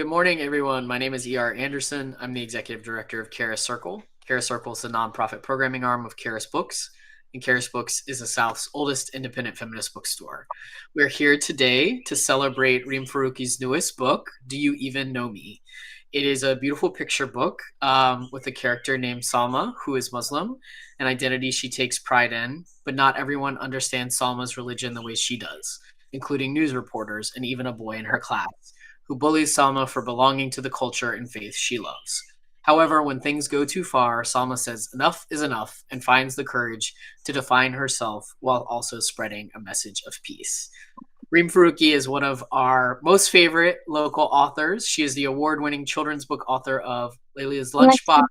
Good morning, everyone. My name is E.R. Anderson. I'm the executive director of Charis Circle. Charis Circle is the nonprofit programming arm of Charis Books, and Charis Books is the South's oldest independent feminist bookstore. We're here today to celebrate Reem Faruqi's newest book, Do You Even Know Me? It is a beautiful picture book with a character named Salma, who is Muslim, an identity she takes pride in, but not everyone understands Salma's religion the way she does, including news reporters and even a boy in her class who bullies Salma for belonging to the culture and faith she loves. However, when things go too far, Salma says enough is enough and finds the courage to define herself while also spreading a message of peace. Reem Faruqi is one of our most favorite local authors. She is the award-winning children's book author of Layla's Lunchbox.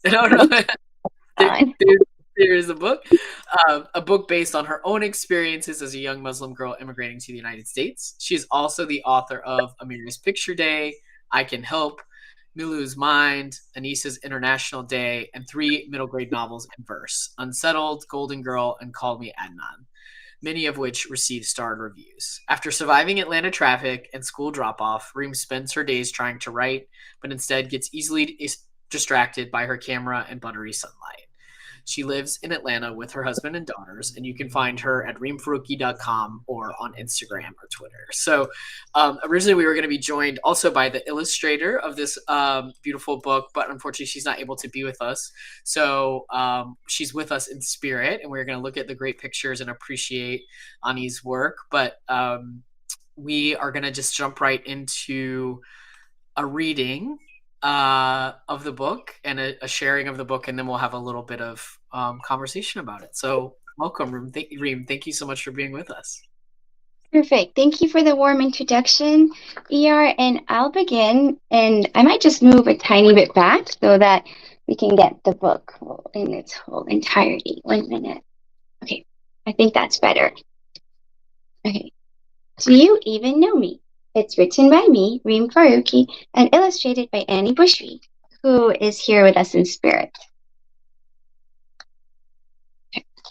No, no. there, there is a book based on her own experiences as a young Muslim girl immigrating to the United States. She is also the author of Amiri's Picture Day, I Can Help, Milu's Mind, Anissa's International Day, and 3 middle grade novels in verse, Unsettled, Golden Girl, and Call Me Adnan, many of which received starred reviews. After surviving Atlanta traffic and school drop-off, Reem spends her days trying to write, but instead gets easily distracted by her camera and buttery sunlight. She lives in Atlanta with her husband and daughters, and you can find her at reemfaruqi.com or on Instagram or Twitter. So originally we were going to be joined also by the illustrator of this beautiful book, but unfortunately she's not able to be with us. So she's with us in spirit, and we're going to look at the great pictures and appreciate Ani's work. But we are going to just jump right into a reading of the book and a sharing of the book, and then we'll have a little bit of conversation about it. So welcome, Reem. Thank you so much for being with us. Perfect. Thank you for the warm introduction, ER. And I'll begin, and I might just move a tiny bit back so that we can get the book in its whole entirety. 1 minute. Okay, I think that's better. Okay. Do You Even Know Me? It's written by me, Reem Faruqi, and illustrated by Ani Bushry, who is here with us in spirit.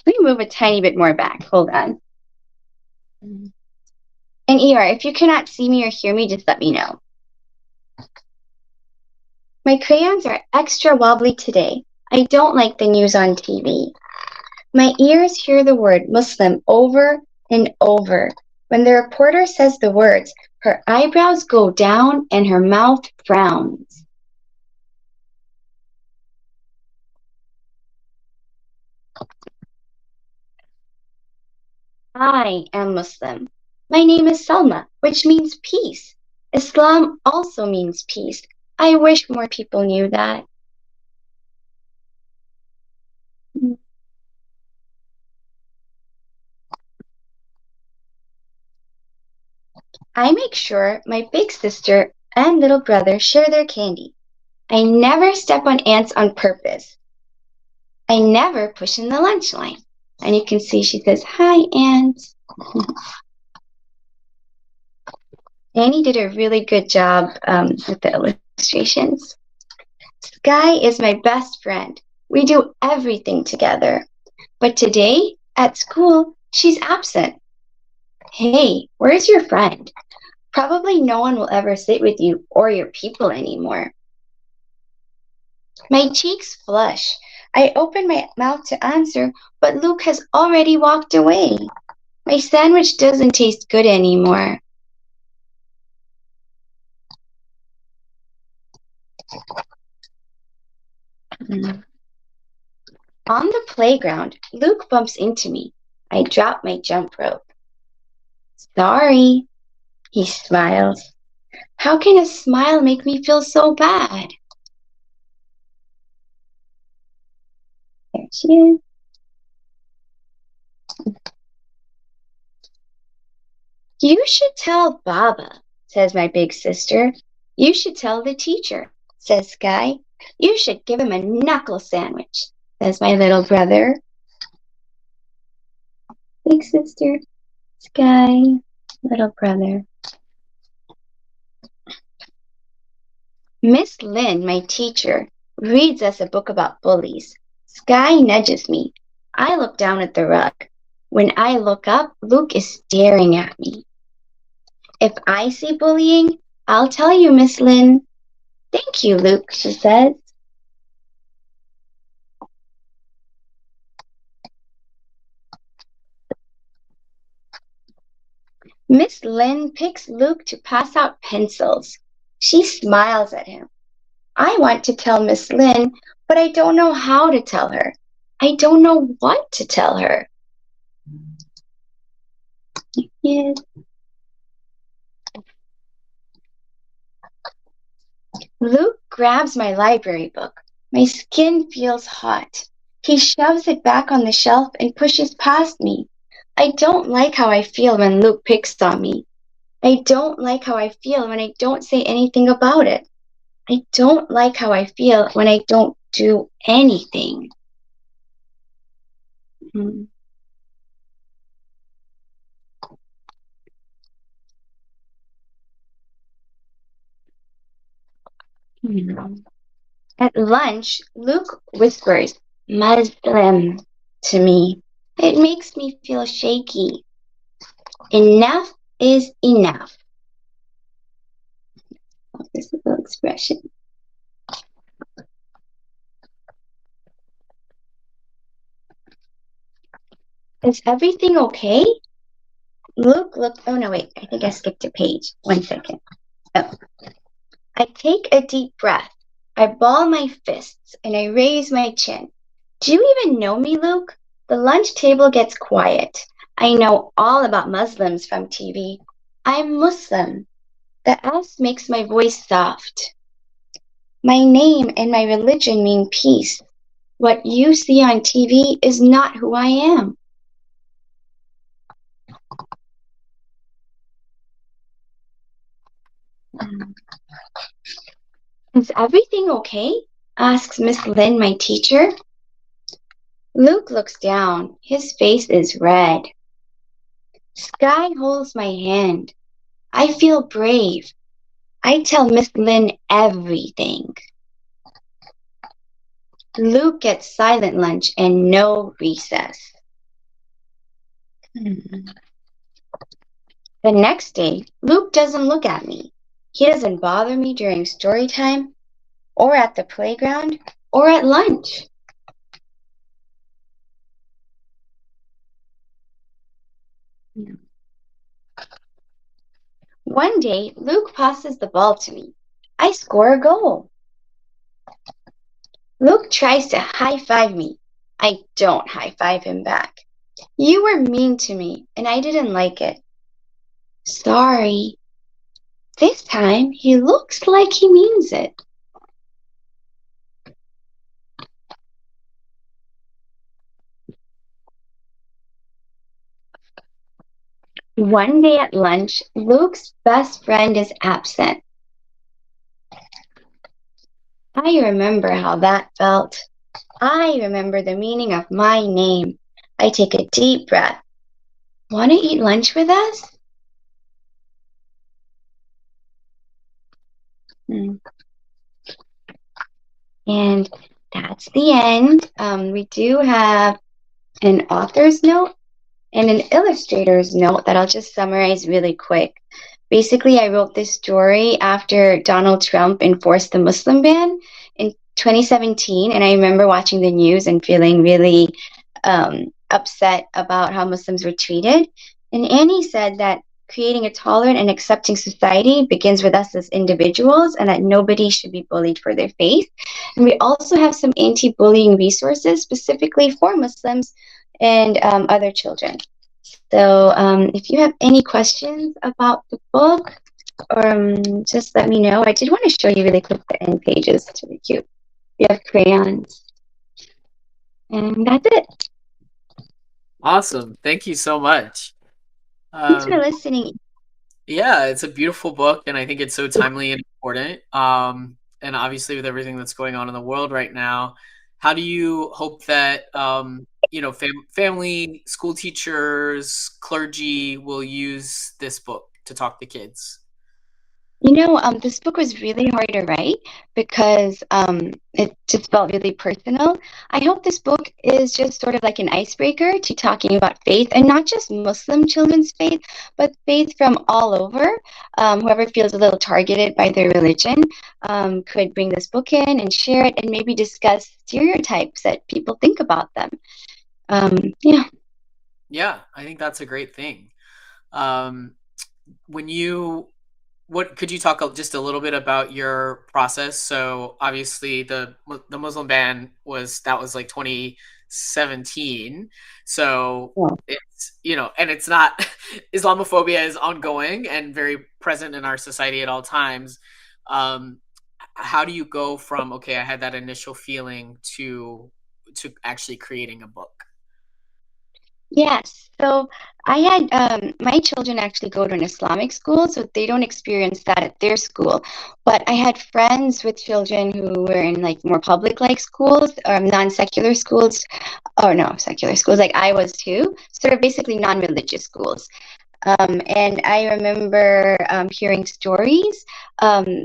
Let me move a tiny bit more back. Hold on. And ER, if you cannot see me or hear me, just let me know. My crayons are extra wobbly today. I don't like the news on TV. My ears hear the word Muslim over and over. When the reporter says the words, her eyebrows go down and her mouth frowns. I am Muslim. My name is Salma, which means peace. Islam also means peace. I wish more people knew that. I make sure my big sister and little brother share their candy. I never step on ants on purpose. I never push in the lunch line. And you can see she says, hi, ants. Annie did a really good job with the illustrations. Sky is my best friend. We do everything together. But today, at school, she's absent. Hey, where's your friend? Probably no one will ever sit with you or your people anymore. My cheeks flush. I open my mouth to answer, but Luke has already walked away. My sandwich doesn't taste good anymore. On the playground, Luke bumps into me. I drop my jump rope. Sorry, he smiles. How can a smile make me feel so bad? There she is. You should tell Baba, says my big sister. You should tell the teacher, says Sky. You should give him a knuckle sandwich, says my little brother. Big sister, Sky, little brother. Miss Lynn, my teacher, reads us a book about bullies. Sky nudges me. I look down at the rug. When I look up, Luke is staring at me. If I see bullying, I'll tell you, Miss Lynn. Thank you, Luke, she says. Miss Lynn picks Luke to pass out pencils. She smiles at him. I want to tell Miss Lynn, but I don't know how to tell her. I don't know what to tell her. Yes. Luke grabs my library book. My skin feels hot. He shoves it back on the shelf and pushes past me. I don't like how I feel when Luke picks on me. I don't like how I feel when I don't say anything about it. I don't like how I feel when I don't do anything. Hmm. At lunch, Luke whispers, Muslim, to me. It makes me feel shaky. Enough is enough. This is the expression. Is everything okay? Luke looked. Oh, no, wait. I think I skipped a page. 1 second. Oh. I take a deep breath. I ball my fists and I raise my chin. Do you even know me, Luke? The lunch table gets quiet. I know all about Muslims from TV. I'm Muslim. The S makes my voice soft. My name and my religion mean peace. What you see on TV is not who I am. Is everything okay? Asks Miss Lynn, my teacher. Luke looks down. His face is red. Sky holds my hand. I feel brave. I tell Miss Lynn everything. Luke gets silent lunch and no recess. The next day, Luke doesn't look at me. He doesn't bother me during story time, or at the playground, or at lunch. One day, Luke passes the ball to me. I score a goal. Luke tries to high-five me. I don't high-five him back. You were mean to me, and I didn't like it. Sorry. This time, he looks like he means it. One day at lunch, Luke's best friend is absent. I remember how that felt. I remember the meaning of my name. I take a deep breath. Want to eat lunch with us? And that's the end. We do have an author's note and an illustrator's note that I'll just summarize really quick. Basically, I wrote this story after Donald Trump enforced the Muslim ban in 2017, and I remember watching the news and feeling really upset about how Muslims were treated. And Annie said that creating a tolerant and accepting society begins with us as individuals, and that nobody should be bullied for their faith. And we also have some anti-bullying resources specifically for Muslims and other children. So if you have any questions about the book, just let me know. I did want to show you really quick the end pages. It's really cute. You have crayons. And that's it. Awesome. Thank you so much. Thanks for listening. Yeah, it's a beautiful book, and I think it's so timely and important. And obviously, with everything that's going on in the world right now, how do you hope that family, school teachers, clergy will use this book to talk to kids? This book was really hard to write because it just felt really personal. I hope this book is just sort of like an icebreaker to talking about faith, and not just Muslim children's faith, but faith from all over. Whoever feels a little targeted by their religion could bring this book in and share it and maybe discuss stereotypes that people think about them. Yeah. Yeah, I think that's a great thing. Um, when you what could you talk just a little bit about your process? So obviously the Muslim ban was like 2017. So it's and it's not Islamophobia is ongoing and very present in our society at all times. Um, how do you go from okay, I had that initial feeling to actually creating a book? Yes. So I had my children actually go to an Islamic school, so they don't experience that at their school. But I had friends with children who were in like more public like schools, non-secular schools, or no, secular schools like I was too, sort of basically non-religious schools. And I remember hearing stories.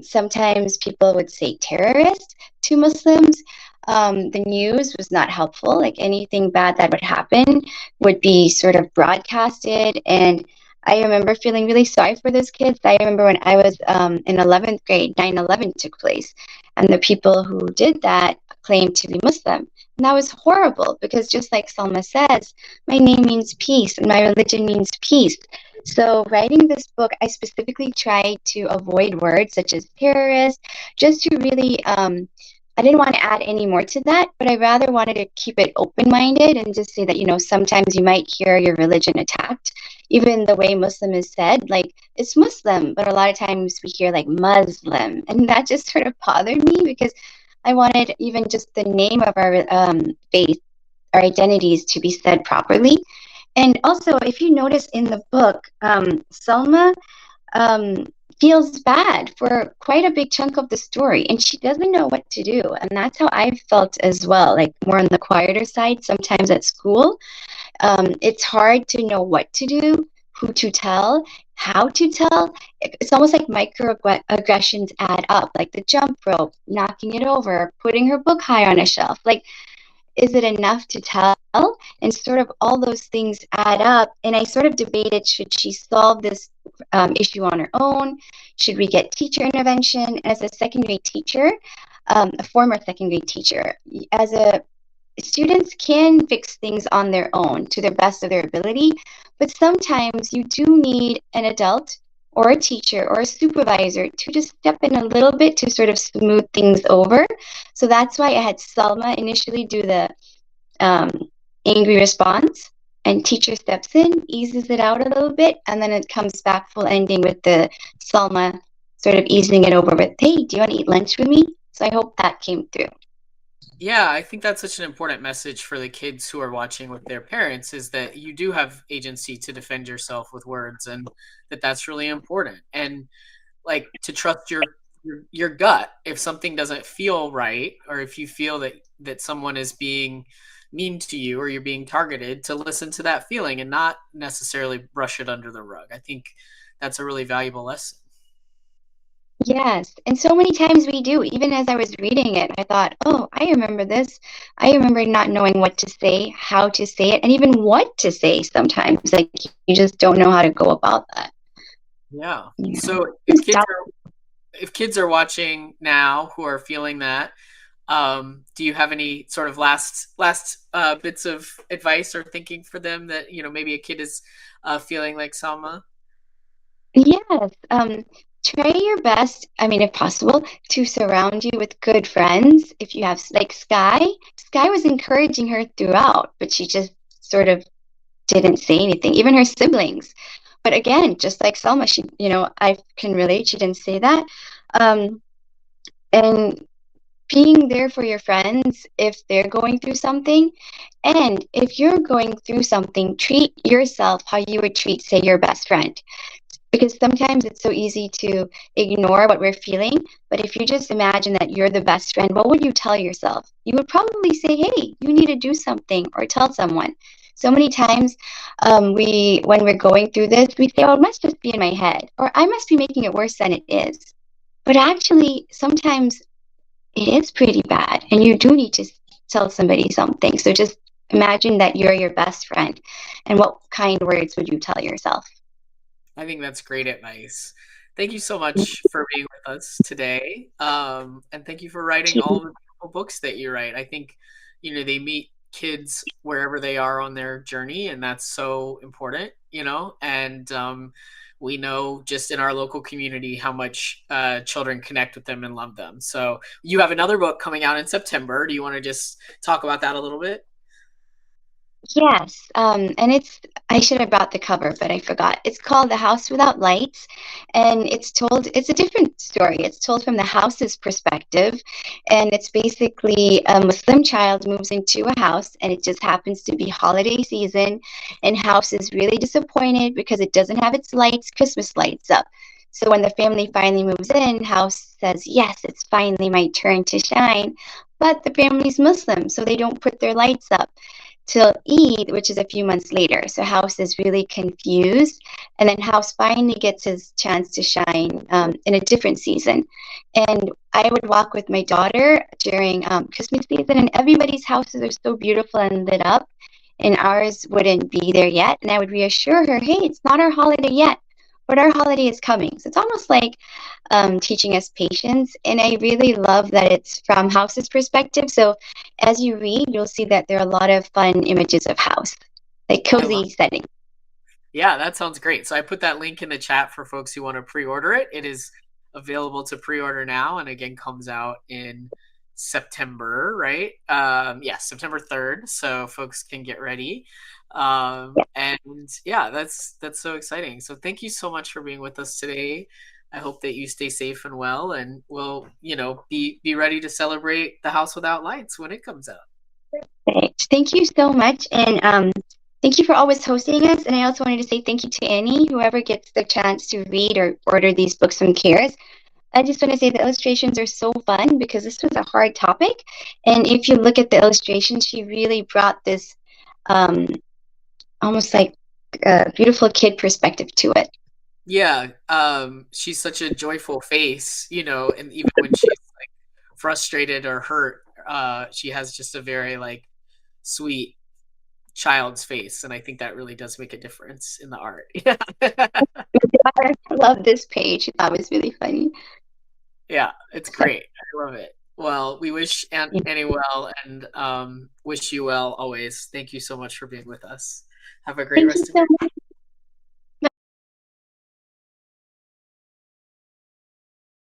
Sometimes people would say terrorist to Muslims. The news was not helpful. Like anything bad that would happen would be sort of broadcasted. And I remember feeling really sorry for those kids. I remember when I was in 11th grade, 9/11 took place. And the people who did that claimed to be Muslim. And that was horrible because just like Salma says, my name means peace and my religion means peace. So, writing this book, I specifically tried to avoid words such as terrorist, just to really, I didn't want to add any more to that, but I rather wanted to keep it open minded and just say that, sometimes you might hear your religion attacked. Even the way Muslim is said, like it's Muslim, but a lot of times we hear like Muslim, and that just sort of bothered me because I wanted even just the name of our faith, our identities to be said properly. And also, if you notice in the book, Selma um, feels bad for quite a big chunk of the story, and she doesn't know what to do. And that's how I felt as well, like more on the quieter side, sometimes at school. It's hard to know what to do, who to tell, how to tell. It's almost like microaggressions add up, like the jump rope, knocking it over, putting her book high on a shelf. Like, is it enough to tell? And sort of all those things add up. And I sort of debated, should she solve this issue on her own? Should we get teacher intervention? As a second grade teacher, a former second grade teacher, as a students can fix things on their own to the best of their ability, but sometimes you do need an adult or a teacher or a supervisor to just step in a little bit to sort of smooth things over. So that's why I had Salma initially do the um, angry response, and teacher steps in, eases it out a little bit, and then it comes back full ending with the Salma sort of easing it over with, hey, do you want to eat lunch with me? So I hope that came through. Yeah, I think that's such an important message for the kids who are watching with their parents is that you do have agency to defend yourself with words and that's really important. And like to trust your gut if something doesn't feel right or if you feel that someone is being mean to you or you're being targeted to listen to that feeling and not necessarily brush it under the rug. I think that's a really valuable lesson. Yes, and so many times we do. Even as I was reading it, I thought, oh, I remember this. I remember not knowing what to say, how to say it, and even what to say sometimes. Like you just don't know how to go about that. Yeah. Yeah. So if kids are watching now who are feeling that, do you have any sort of last bits of advice or thinking for them that maybe a kid is feeling like Salma? Yes. Try your best, I mean, if possible, to surround you with good friends. If you have like Sky was encouraging her throughout, but she just sort of didn't say anything, even her siblings. But again, just like Selma, I can relate, she didn't say that. Um, and being there for your friends if they're going through something. And if you're going through something, treat yourself how you would treat, say, your best friend. Because sometimes it's so easy to ignore what we're feeling. But if you just imagine that you're the best friend, what would you tell yourself? You would probably say, hey, you need to do something or tell someone. So many times, when we're going through this, we say, "Oh, it must just be in my head," or "I must be making it worse than it is." But actually, sometimes it is pretty bad, and you do need to tell somebody something. So just imagine that you're your best friend, and what kind words would you tell yourself? I think that's great advice. Thank you so much for being with us today. And thank you for writing all the beautiful books that you write. I think, they meet kids wherever they are on their journey, and that's so important, and we know just in our local community how much children connect with them and love them. So you have another book coming out in September. Do you want to just talk about that a little bit? Yes, and I should have brought the cover, but I forgot. It's called The House Without Lights, and it's a different story. It's told from the house's perspective, and it's basically a Muslim child moves into a house, and it just happens to be holiday season, and house is really disappointed because it doesn't have its lights, Christmas lights up. So when the family finally moves in, house says, "Yes, it's finally my turn to shine." But the family's Muslim, so they don't put their lights up till Eid, which is a few months later. So House is really confused. And then House finally gets his chance to shine in a different season. And I would walk with my daughter during Christmas season, and everybody's houses are so beautiful and lit up. And ours wouldn't be there yet. And I would reassure her, "Hey, it's not our holiday yet, but our holiday is coming." So it's almost like teaching us patience. And I really love that it's from House's perspective. So as you read, you'll see that there are a lot of fun images of House, like I love cozy setting. Yeah, that sounds great. So I put that link in the chat for folks who want to pre-order it. It is available to pre-order now, and again comes out in September, right? Yeah, September 3rd. So folks can get ready. And yeah, that's so exciting. So thank you so much for being with us today. I hope that you stay safe and well, and we'll, be ready to celebrate The House Without Lights when it comes out. Great. Thank you so much. And thank you for always hosting us. And I also wanted to say thank you to Annie, whoever gets the chance to read or order these books from Charis. I just want to say the illustrations are so fun because this was a hard topic. And if you look at the illustrations, she really brought this um, almost like a beautiful kid perspective to it. Yeah, she's such a joyful face, and even when she's like frustrated or hurt, she has just a very like sweet child's face, and I think that really does make a difference in the art. Yeah. I love this page. That was really funny. Yeah, it's So, great. I love it. Well, we wish Annie well, and wish you well always. Thank you so much for being with us. Have a great thank you rest of so your much.